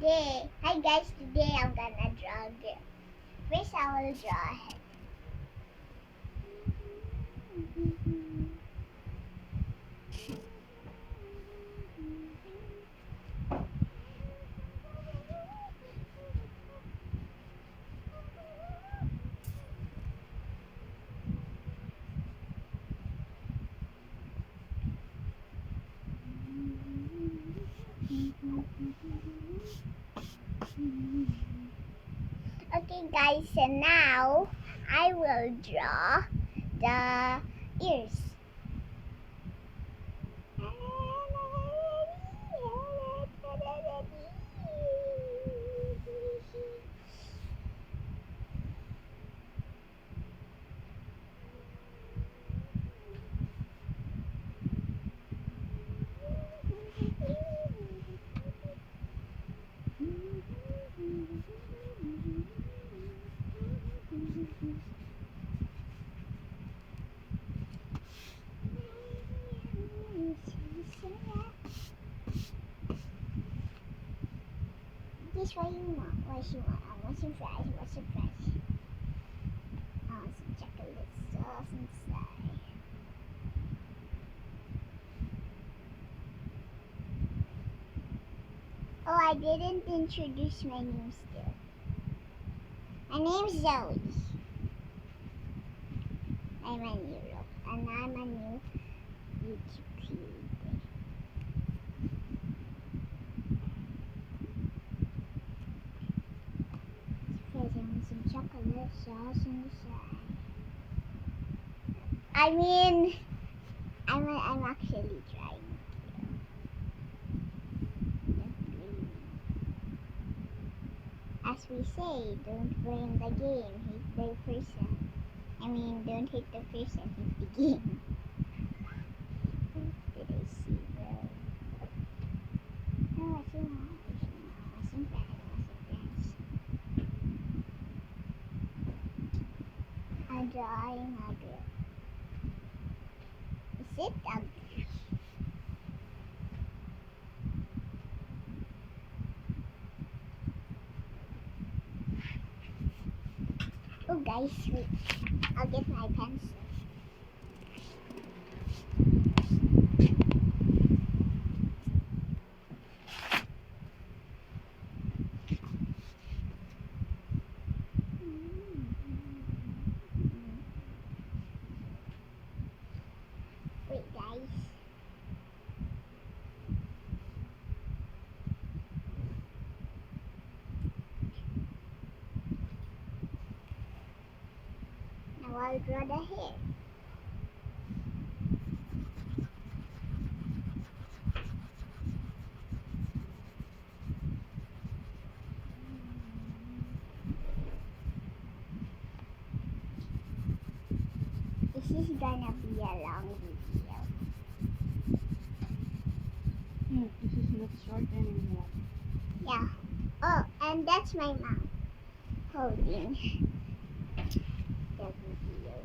Hi guys, today I'm gonna draw this. First I will draw a head. Okay guys, and now I will draw the ears. This way you want. What you want? I want some fries. What's some fries? I want some chocolate sauce inside. Oh, I didn't introduce my name still. My name's Zoe. I'm a new look, and I'm a new YouTube creator. Because I want some chocolate sauce inside. I mean, I'm actually trying to. As we say, don't blame the game, hate the person. Don't hate the person, hate the game. Did I see that? No, I see not. I see bad. I'm drawing a girl. Is it ugly? Oh guys, wait. I'll get my pencil. Wait guys. Now I'll draw the hair. This is gonna be a long video. This is not short anymore. Yeah. Oh, and that's my mom holding the video.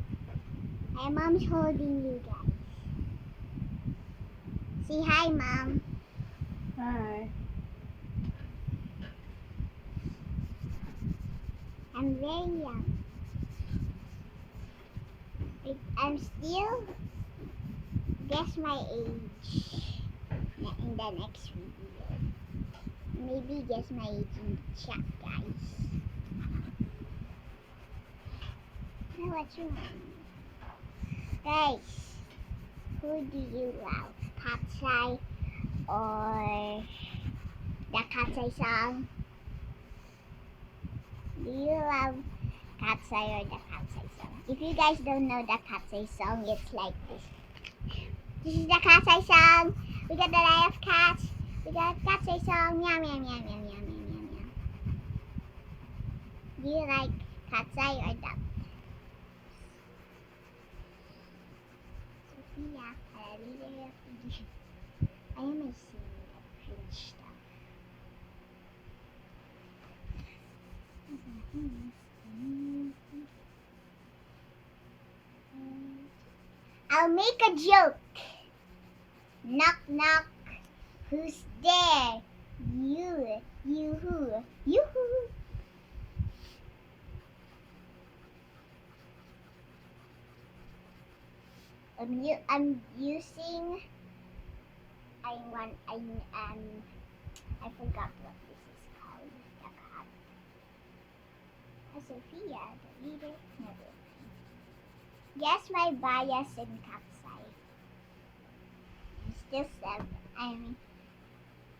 My mom's holding you guys. Say hi, Mom. Hi. I'm very young. I'm still guess my age in the next video. Maybe guess my age in the chat, guys. Now what you want? Guys, who do you love? Katsai or the Katsai song? Do you love Katsai or the Katsai song? If you guys don't know the Katsai song, it's like this. This is the Katsai song. We got the line of cats. We got Katsai song. Meow, meow, meow, meow, meow, meow, meow, meow. Do you like Katsai or duck? Sophia, I am a seeing that cringe stuff. I'll make a joke. Knock, knock. Who's there? You. Yoo-hoo. Yoo-hoo. I'm using. I forgot what this is called. The cat. Sophia, the leader. Never. Guess my bias in cat side. I'm still 7.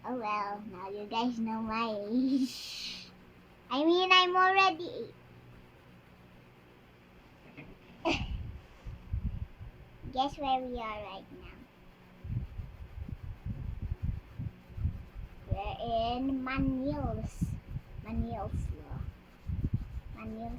Oh well, now you guys know my age. I'm already 8. Guess where we are right now? We're in Manils. Manila. Manila.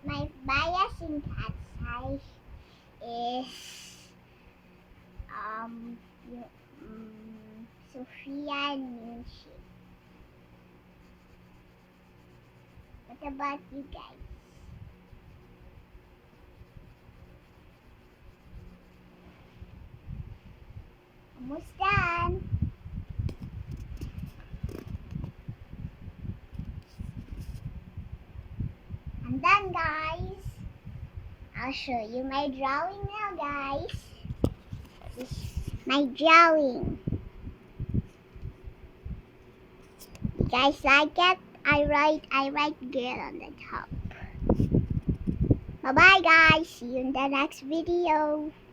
My bias in cat size is Sophia Nunchi. What about you guys? Almost done. I'm done, guys. I'll show you my drawing now, guys. This is my drawing. You guys like it? I write girl on the top. Bye bye, guys. See you in the next video.